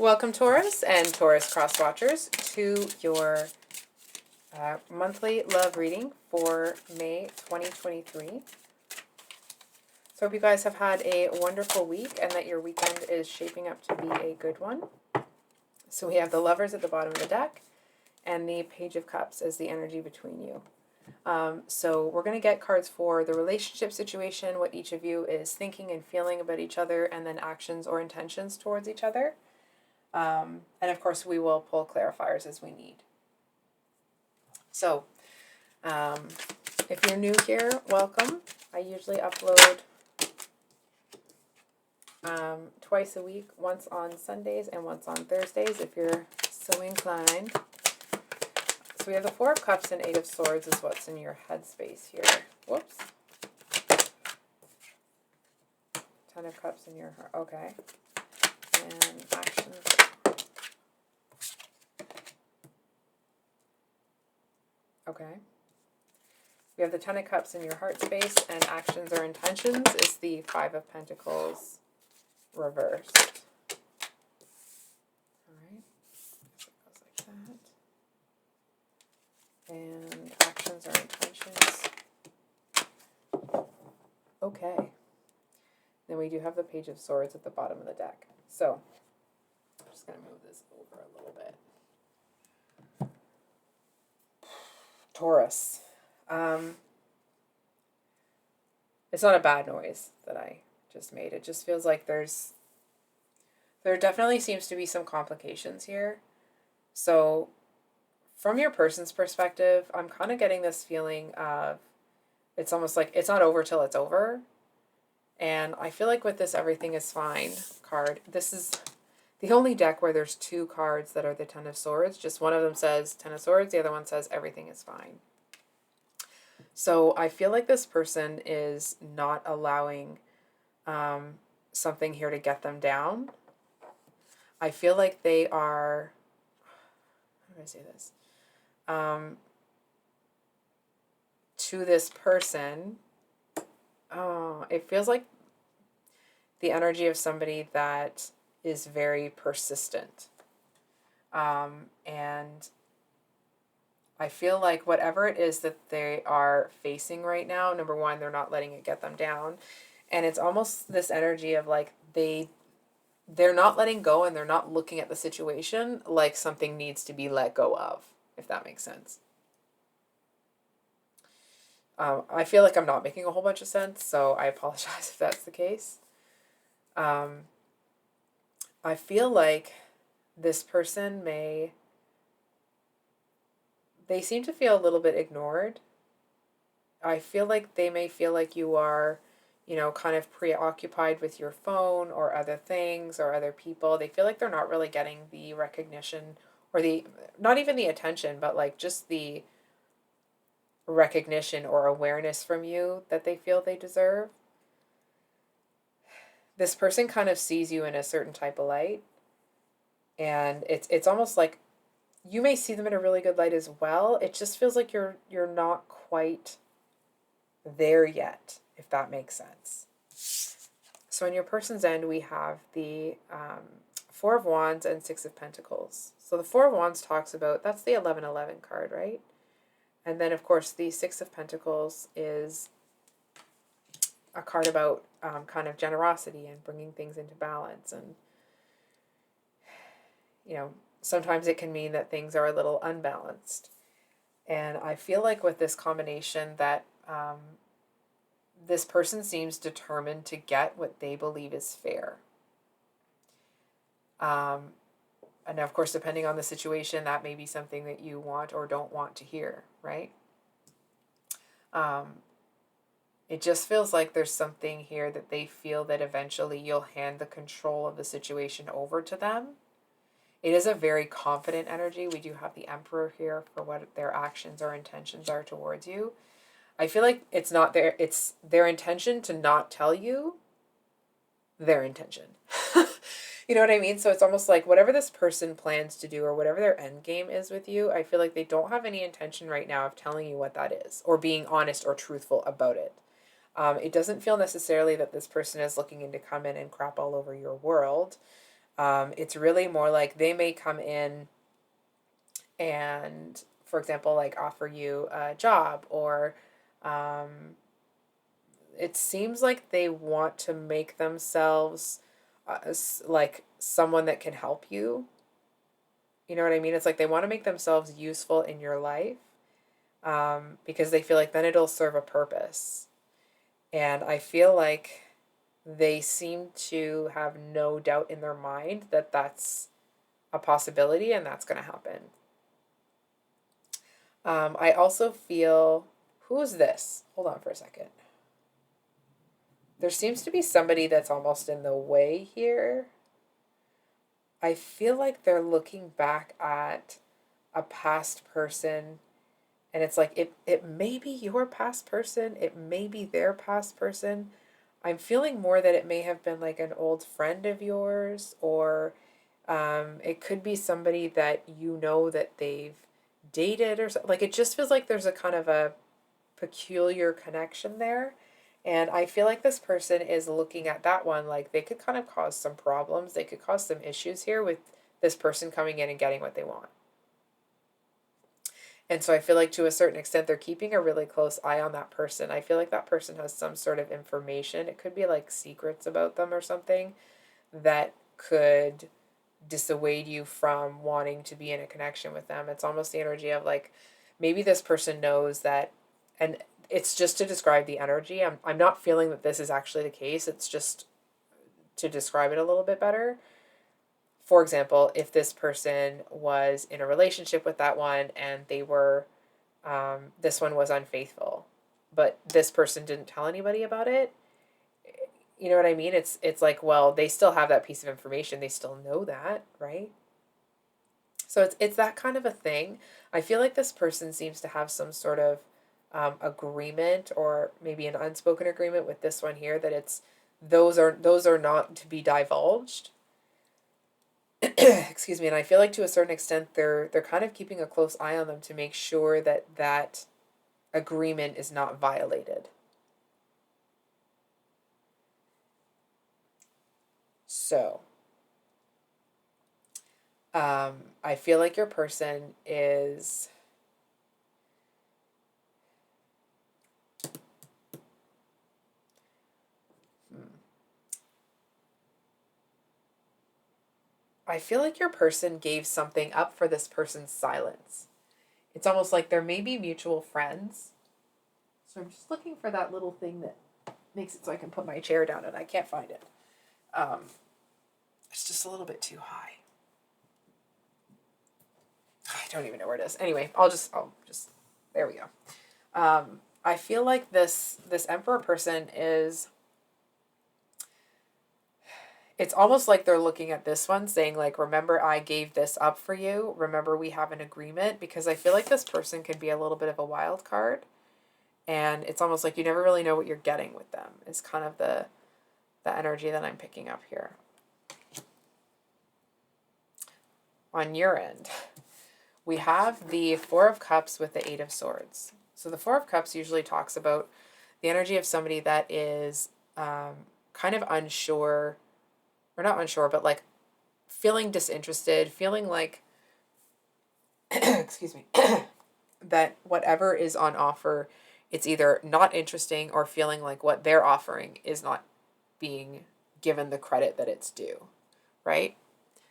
Welcome, Taurus and Taurus cross watchers, to your monthly love reading for May 2023. So hope you guys have had a wonderful week and that your weekend is shaping up to be a good one. So we have the Lovers at the bottom of the deck and the Page of Cups as the energy between you. So we're going to get cards for the relationship situation, what each of you is thinking and feeling about each other, and then actions or intentions towards each other. And of course, we will pull clarifiers as we need. So, if you're new here, welcome. I usually upload twice a week, once on Sundays and once on Thursdays, if you're so inclined. So we have the Four of Cups and Eight of Swords is what's in your headspace here. Whoops. Ten of Cups in your heart. Okay. And actions. Okay. We have the Ten of Cups in your heart space, and actions or intentions is the Five of Pentacles reversed. Alright. So it goes like that. And actions or intentions. Okay. Then we do have the Page of Swords at the bottom of the deck. So, I'm just going to move this over a little bit. Taurus. It's not a bad noise that I just made. It just feels like there definitely seems to be some complications here. So from your person's perspective, I'm kind of getting this feeling of it's almost like it's not over till it's over. And I feel like with this everything is fine card, this is the only deck where there's two cards that are the Ten of Swords. Just one of them says Ten of Swords, the other one says everything is fine. So I feel like this person is not allowing something here to get them down. I feel like they are, how do I say this? To this person, it feels like the energy of somebody that is very persistent. And I feel like whatever it is that they are facing right now, number one, they're not letting it get them down. And it's almost this energy of like they're not letting go and they're not looking at the situation like something needs to be let go of, if that makes sense. I feel like I'm not making a whole bunch of sense, so I apologize if that's the case. I feel like this person they seem to feel a little bit ignored. I feel like they may feel like you are, kind of preoccupied with your phone or other things or other people. They feel like they're not really getting the recognition or not even the attention, but like just the recognition or awareness from you that they feel they deserve. This person kind of sees you in a certain type of light, and it's almost like you may see them in a really good light as well. It just feels like you're not quite there yet, if that makes sense. So in your person's end, we have the Four of Wands and Six of Pentacles. So the Four of Wands talks about, that's the 1111 card, right? And then, of course, the Six of Pentacles is a card about kind of generosity and bringing things into balance. And, sometimes it can mean that things are a little unbalanced. And I feel like with this combination that this person seems determined to get what they believe is fair. And of course, depending on the situation, that may be something that you want or don't want to hear, right? It just feels like there's something here that they feel that eventually you'll hand the control of the situation over to them. It is a very confident energy. We do have the Emperor here for what their actions or intentions are towards you. I feel like it's their intention to not tell you their intention. You know what I mean? So it's almost like whatever this person plans to do or whatever their end game is with you, I feel like they don't have any intention right now of telling you what that is or being honest or truthful about it. It doesn't feel necessarily that this person is looking in to come in and crap all over your world. It's really more like they may come in and, for example, like offer you a job, or um, it seems like they want to make themselves like someone that can help you. You know what I mean? It's like they want to make themselves useful in your life, because they feel like then it'll serve a purpose. And I feel like they seem to have no doubt in their mind that that's a possibility and that's going to happen. I also feel, who's this? Hold on for a second. There seems to be somebody that's almost in the way here. I feel like they're looking back at a past person, and it's like it may be your past person, it may be their past person. I'm feeling more that it may have been like an old friend of yours, or it could be somebody that you know that they've dated or something. Like it just feels like there's a kind of a peculiar connection there. And I feel like this person is looking at that one like they could kind of cause some problems. They could cause some issues here with this person coming in and getting what they want. And so I feel like to a certain extent, they're keeping a really close eye on that person. I feel like that person has some sort of information. It could be like secrets about them or something that could dissuade you from wanting to be in a connection with them. It's almost the energy of like maybe this person knows that, and it's just to describe the energy. I'm not feeling that this is actually the case. It's just to describe it a little bit better. For example, if this person was in a relationship with that one and they were, this one was unfaithful, but this person didn't tell anybody about it. You know what I mean? It's like, well, they still have that piece of information. They still know that, right? So it's that kind of a thing. I feel like this person seems to have some sort of agreement, or maybe an unspoken agreement with this one here, that it's those are not to be divulged. Excuse me. And I feel like to a certain extent they're kind of keeping a close eye on them to make sure that that agreement is not violated. So, I feel like your person is, I feel like your person gave something up for this person's silence. It's almost like there may be mutual friends. So I'm just looking for that little thing that makes it so I can put my chair down, and I can't find it. Um, it's just a little bit too high. I don't even know where it is. Anyway, I'll just there we go. I feel like this emperor person is, it's almost like they're looking at this one saying like, remember I gave this up for you. Remember we have an agreement, because I feel like this person could be a little bit of a wild card, and it's almost like you never really know what you're getting with them. Is kind of the energy that I'm picking up here. On your end, we have the Four of Cups with the Eight of Swords. So the Four of Cups usually talks about the energy of somebody that is kind of unsure, or not unsure, but like feeling disinterested, feeling like, excuse me, that whatever is on offer, it's either not interesting, or feeling like what they're offering is not being given the credit that it's due, right?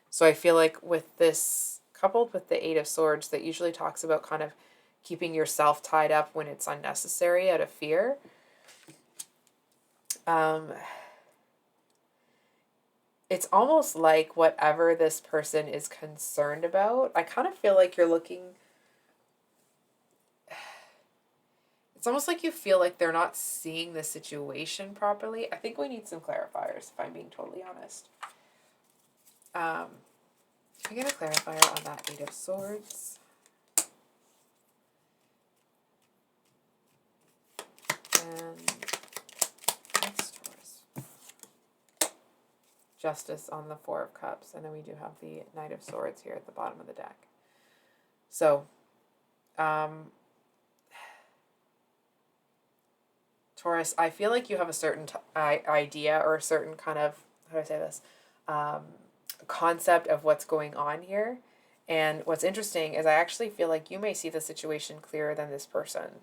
So I feel like with this, coupled with the Eight of Swords, that usually talks about kind of keeping yourself tied up when it's unnecessary out of fear. It's almost like whatever this person is concerned about, I kind of feel like you're looking, it's almost like you feel like they're not seeing the situation properly. I think we need some clarifiers, if I'm being totally honest. Can I get a clarifier on that Eight of Swords? And that's Taurus. Justice on the Four of Cups. And then we do have the Knight of Swords here at the bottom of the deck. So, Taurus, I feel like you have a certain idea, or a certain kind of, how do I say this? concept of what's going on here. And what's interesting is I actually feel like you may see the situation clearer than this person.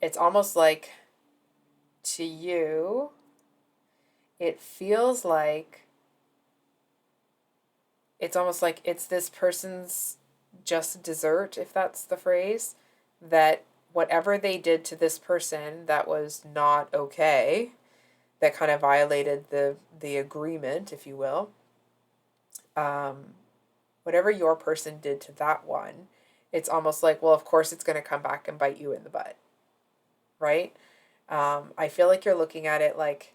It's almost like to you, it feels like it's almost like it's this person's just dessert, if that's the phrase, that whatever they did to this person that was not okay, that kind of violated the agreement, if you will, whatever your person did to that one, it's almost like, well, of course it's going to come back and bite you in the butt, right? I feel like you're looking at it like,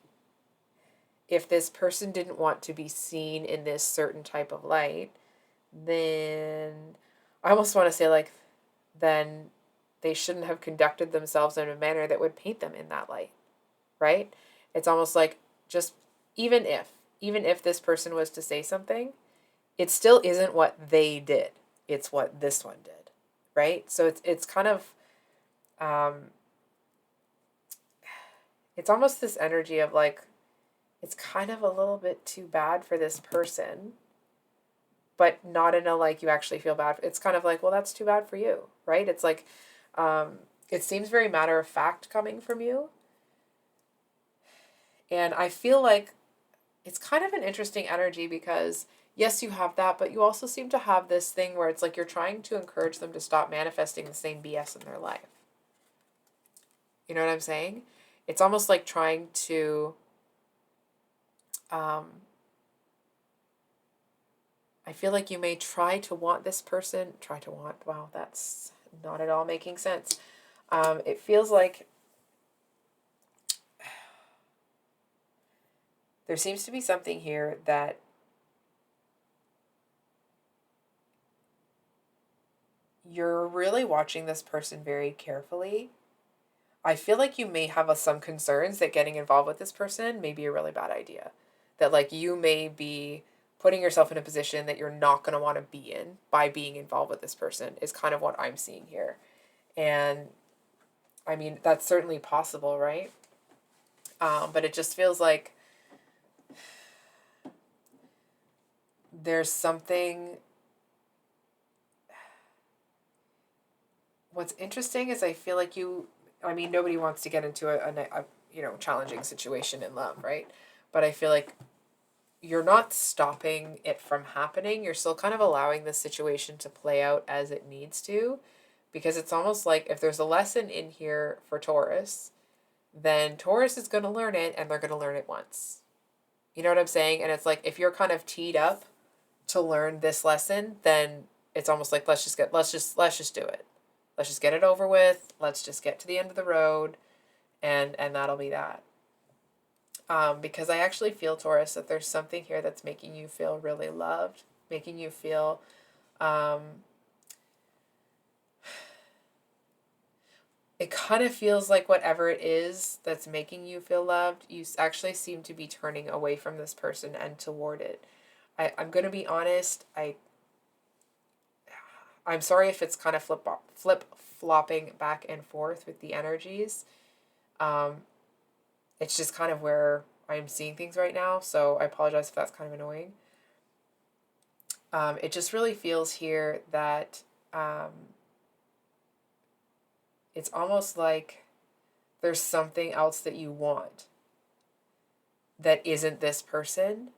if this person didn't want to be seen in this certain type of light, then I almost want to say, like, then they shouldn't have conducted themselves in a manner that would paint them in that light, right? It's almost like, just even if this person was to say something, it still isn't what they did. It's what this one did, right? So it's kind of it's almost this energy of like, it's kind of a little bit too bad for this person, but not in a like you actually feel bad. It's kind of like, well, that's too bad for you, right? It's like, it seems very matter of fact coming from you. And I feel like it's kind of an interesting energy because, yes, you have that, but you also seem to have this thing where it's like you're trying to encourage them to stop manifesting the same BS in their life. You know what I'm saying? It's almost like trying to, I feel like you may try to want this person, wow, that's not at all making sense. It feels like there seems to be something here that you're really watching this person very carefully. I feel like you may have some concerns that getting involved with this person may be a really bad idea. That like you may be putting yourself in a position that you're not going to want to be in by being involved with this person is kind of what I'm seeing here. And I mean, that's certainly possible, right? But it just feels like there's something. What's interesting is I feel like nobody wants to get into a challenging situation in love, right? But I feel like you're not stopping it from happening. You're still kind of allowing the situation to play out as it needs to, because it's almost like if there's a lesson in here for Taurus, then Taurus is going to learn it, and they're going to learn it once. You know what I'm saying? And it's like, if you're kind of teed up to learn this lesson, then it's almost like, let's just do it. Let's just get it over with. Let's just get to the end of the road, and that'll be that. Because I actually feel, Taurus, that there's something here that's making you feel really loved, making you feel, it kind of feels like whatever it is that's making you feel loved, you actually seem to be turning away from this person and toward it. I'm going to be honest, I'm sorry if it's kind of flip-flopping back and forth with the energies. It's just kind of where I'm seeing things right now, so I apologize if that's kind of annoying. It just really feels here that it's almost like there's something else that you want that isn't this person,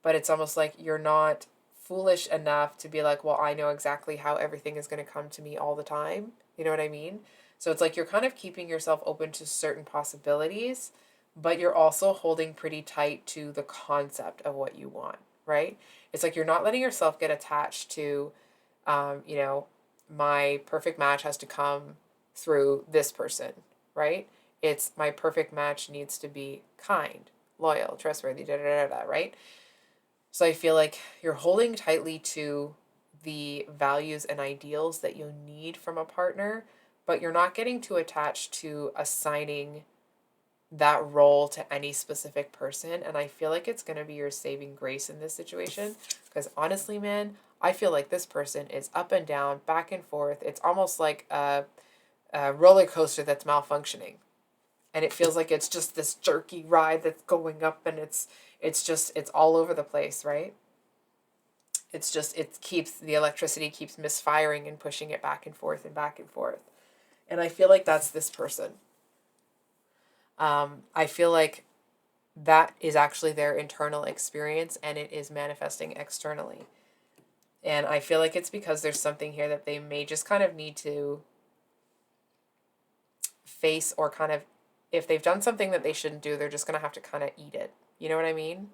but it's almost like you're not foolish enough to be like, well, I know exactly how everything is going to come to me all the time. You know what I mean? So it's like you're kind of keeping yourself open to certain possibilities, but you're also holding pretty tight to the concept of what you want, right? It's like you're not letting yourself get attached to, my perfect match has to come through this person, right? It's my perfect match needs to be kind, loyal, trustworthy, right? So I feel like you're holding tightly to the values and ideals that you need from a partner, but you're not getting too attached to assigning that role to any specific person. And I feel like it's going to be your saving grace in this situation, because honestly, man, I feel like this person is up and down, back and forth. It's almost like a roller coaster that's malfunctioning. and it feels like it's just this jerky ride that's going up, and it's all over the place, right? It keeps, the electricity keeps misfiring and pushing it back and forth and back and forth. And I feel like that's this person. I feel like that is actually their internal experience, and it is manifesting externally. And I feel like it's because there's something here that they may just kind of need to face, or kind of, if they've done something that they shouldn't do, they're just going to have to kind of eat it. You know what I mean?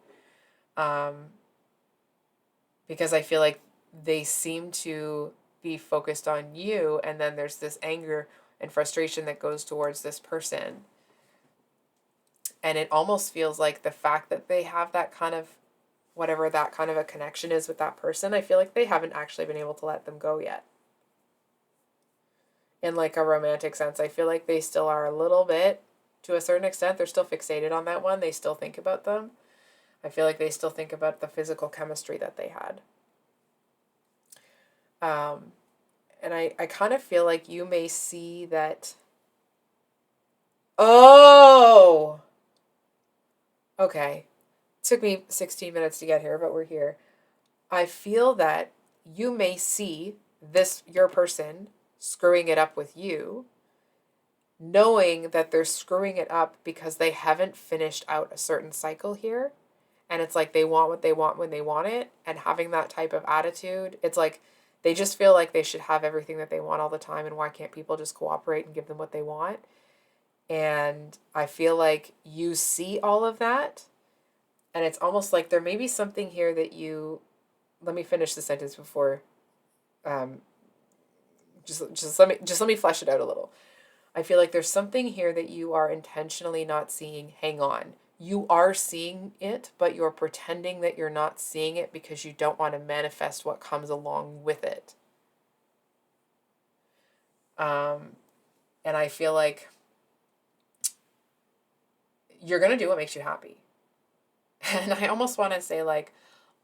Because I feel like they seem to be focused on you, and then there's this anger and frustration that goes towards this person. And it almost feels like the fact that they have that kind of, whatever that kind of a connection is with that person, I feel like they haven't actually been able to let them go yet. In like a romantic sense, I feel like they still are a little bit, to a certain extent, they're still fixated on that one. They still think about them. I feel like they still think about the physical chemistry that they had. And I kind of feel like you may see that. Oh! Okay. Took me 16 minutes to get here, but we're here. I feel that you may see this, your person, screwing it up with you, knowing that they're screwing it up because they haven't finished out a certain cycle here. And it's like they want what they want when they want it. And having that type of attitude, it's like they just feel like they should have everything that they want all the time. And why can't people just cooperate and give them what they want? And I feel like you see all of that. And it's almost like there may be something here that you, let me finish the sentence before, just let me flesh it out a little. I feel like there's something here that you are intentionally not seeing. Hang on. You are seeing it, but you're pretending that you're not seeing it because you don't want to manifest what comes along with it. And I feel like you're going to do what makes you happy. And I almost want to say, like,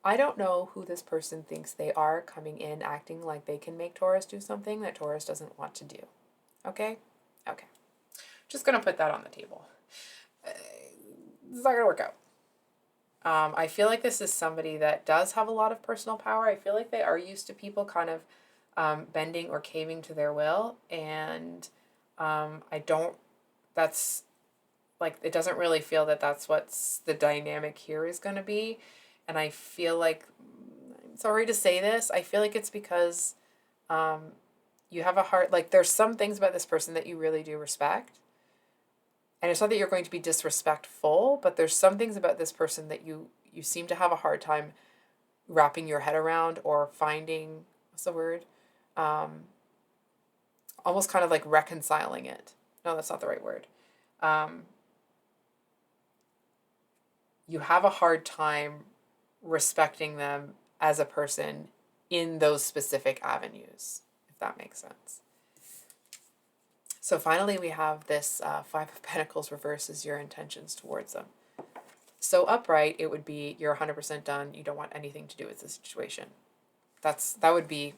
I don't know who this person thinks they are, coming in acting like they can make Taurus do something that Taurus doesn't want to do. Okay? Okay. Just going to put that on the table. It's not going to work out. I feel like this is somebody that does have a lot of personal power. I feel like they are used to people kind of bending or caving to their will. And that's like, it doesn't really feel that that's what's the dynamic here is going to be. And I feel like, I'm sorry to say this, I feel like it's because you have a heart, like there's some things about this person that you really do respect. And it's not that you're going to be disrespectful, but there's some things about this person that you seem to have a hard time wrapping your head around, or finding, what's the word? Almost kind of like reconciling it. No, that's not the right word. You have a hard time respecting them as a person in those specific avenues, if that makes sense. So finally, we have this Five of Pentacles reverse as your intentions towards them. So upright, it would be you're 100% done. You don't want anything to do with the situation. That would be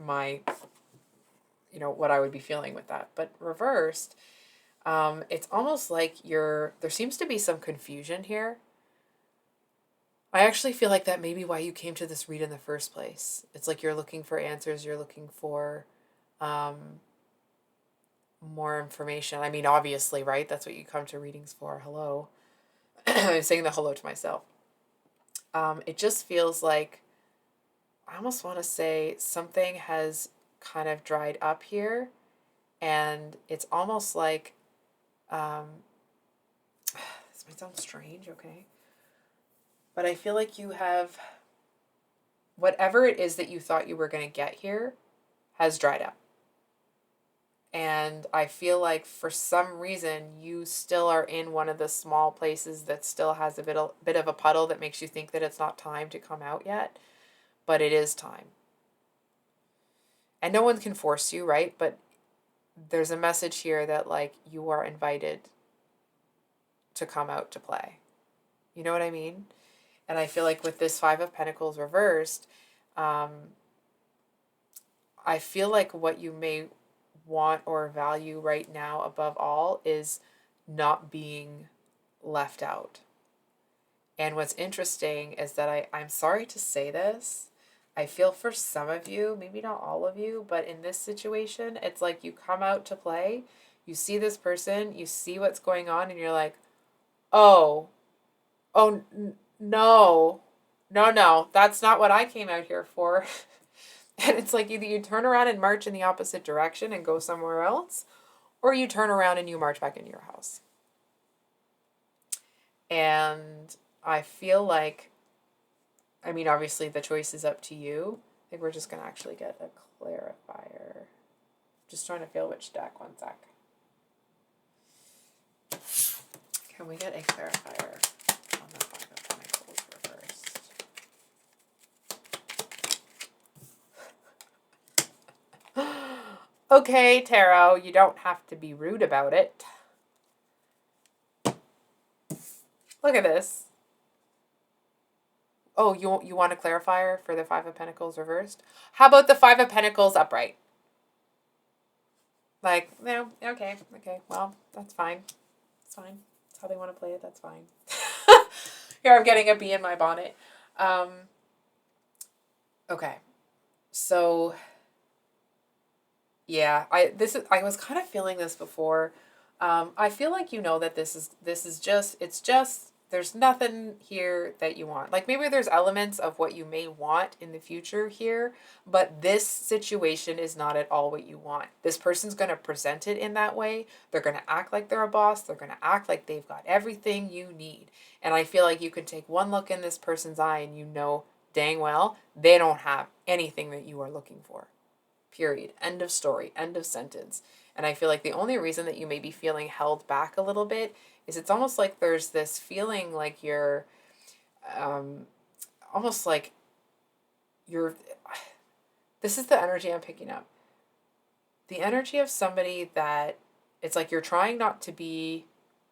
my, what I would be feeling with that. But reversed, it's almost like there seems to be some confusion here. I actually feel like that may be why you came to this read in the first place. It's like you're looking for answers. You're looking for more information. I mean, obviously, right? That's what you come to readings for. Hello. I'm saying the hello to myself. It just feels like, I almost want to say something has kind of dried up here. And it's almost like, this might sound strange, okay? But I feel like you have, whatever it is that you thought you were going to get here has dried up. And I feel like for some reason you still are in one of the small places that still has a bit of a puddle that makes you think that it's not time to come out yet. But it is time. And no one can force you, right? But there's a message here that, like, you are invited to come out to play. You know what I mean? And I feel like with this Five of Pentacles reversed, I feel like what you may want or value right now above all is not being left out. And what's interesting is that I'm sorry to say this. I feel for some of you, maybe not all of you, but in this situation, it's like you come out to play, you see this person, you see what's going on, and you're like, oh, no, no, that's not what I came out here for. And it's like either you turn around and march in the opposite direction and go somewhere else, or you turn around and you march back into your house. And I feel like, I mean, obviously the choice is up to you. I think we're just going to actually get a clarifier. Just trying to feel which deck. One sec. Can we get a clarifier on the Five of Pentacles reversed? Okay, Tarot, you don't have to be rude about it. Look at this. Oh, you want a clarifier for the Five of Pentacles reversed? How about the Five of Pentacles upright? Like, no, okay, well, that's fine. It's fine. That's how they want to play it, that's fine. Here, I'm getting a bee in my bonnet. Okay, so, yeah, I was kind of feeling this before. I feel like you know that this is just, there's nothing here that you want. Like maybe there's elements of what you may want in the future here, but this situation is not at all what you want. This person's going to present it in that way. They're going to act like they're a boss. They're going to act like they've got everything you need. And I feel like you can take one look in this person's eye and you know dang well they don't have anything that you are looking for. Period. End of story. End of sentence. And I feel like the only reason that you may be feeling held back a little bit is it's almost like there's this feeling like you're almost like you're, this is the energy I'm picking up. The energy of somebody that it's like you're trying not to be,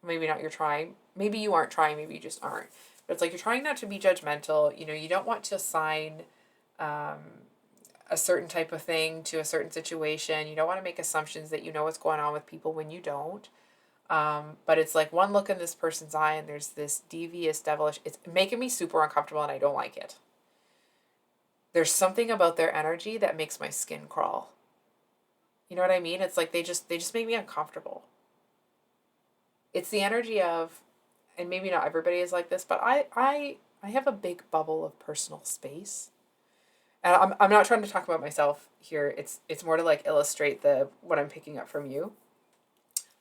maybe not you're trying, maybe you aren't trying, maybe you just aren't. But it's like you're trying not to be judgmental. You know, you don't want to assign a certain type of thing to a certain situation. You don't want to make assumptions that you know what's going on with people when you don't. But it's like one look in this person's eye and there's this devious, devilish, it's making me super uncomfortable and I don't like it. There's something about their energy that makes my skin crawl. You know what I mean? It's like they just make me uncomfortable. It's the energy of, and maybe not everybody is like this, but I have a big bubble of personal space. And I'm not trying to talk about myself here. It's more to like illustrate what I'm picking up from you.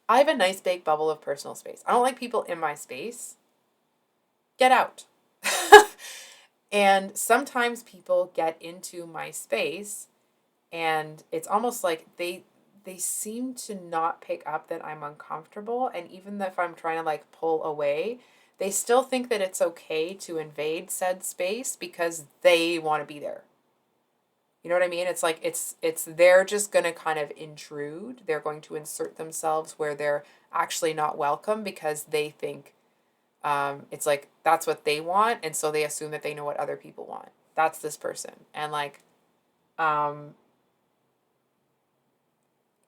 I have a nice big bubble of personal space. I don't like people in my space. Get out. And sometimes people get into my space and it's almost like they seem to not pick up that I'm uncomfortable. And even if I'm trying to like pull away, they still think that it's okay to invade said space because they want to be there. You know what I mean? It's like it's they're just going to kind of intrude. They're going to insert themselves where they're actually not welcome because they think it's like that's what they want, and so they assume that they know what other people want. That's this person. And like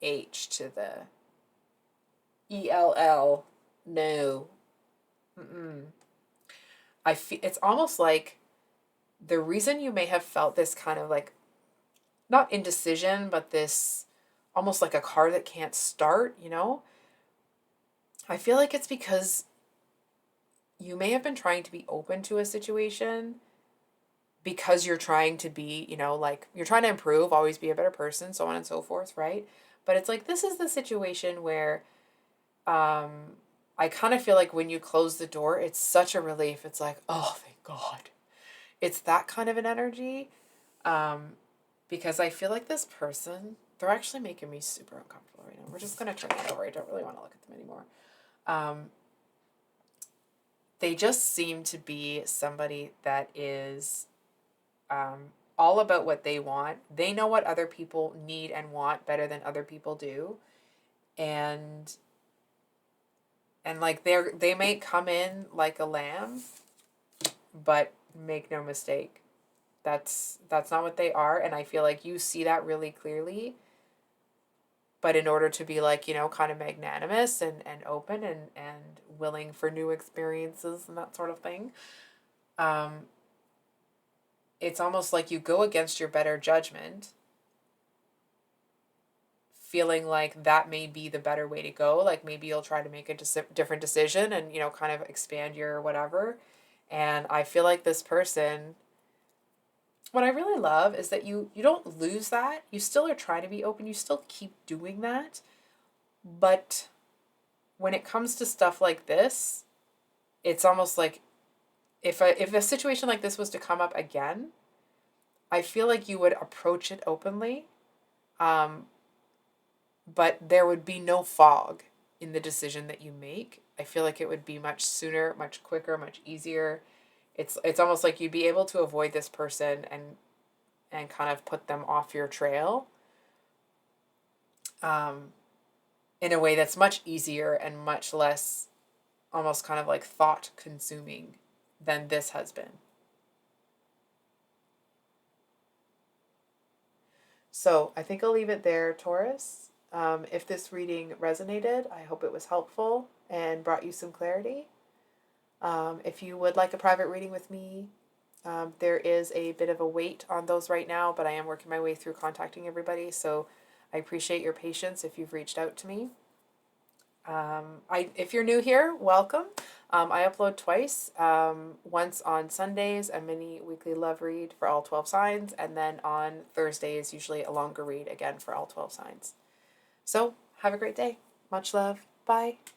H to the ELL, no. I feel it's almost like the reason you may have felt this kind of like not indecision, but this almost like a car that can't start, you know? I feel like it's because you may have been trying to be open to a situation because you're trying to be, you know, like you're trying to improve, always be a better person, so on and so forth, right? But it's like this is the situation where I kind of feel like when you close the door, it's such a relief. It's like, oh, thank God. It's that kind of an energy. Because I feel like this person, they're actually making me super uncomfortable right now. We're just going to turn it over. I don't really want to look at them anymore. They just seem to be somebody that is all about what they want. They know what other people need and want better than other people do. And like they may come in like a lamb, but make no mistake. That's not what they are, and I feel like you see that really clearly. but in order to be like, kind of magnanimous and open and willing for new experiences and that sort of thing, it's almost like you go against your better judgment, feeling like that may be the better way to go. Like maybe you'll try to make a different decision and, kind of expand your whatever. And I feel like this person, what I really love is that you don't lose that. You still are trying to be open. You still keep doing that. But when it comes to stuff like this, it's almost like if a situation like this was to come up again, I feel like you would approach it openly. But there would be no fog in the decision that you make. I feel like it would be much sooner, much quicker, much easier. It's almost like you'd be able to avoid this person and kind of put them off your trail, in a way that's much easier and much less almost kind of like thought consuming than this has been. So I think I'll leave it there, Taurus. If this reading resonated, I hope it was helpful and brought you some clarity. If you would like a private reading with me, there is a bit of a wait on those right now, but I am working my way through contacting everybody, so I appreciate your patience if you've reached out to me. If you're new here, welcome. I upload twice, once on Sundays, a mini weekly love read for all 12 signs, and then on Thursdays, usually a longer read again for all 12 signs. So have a great day. Much love. Bye.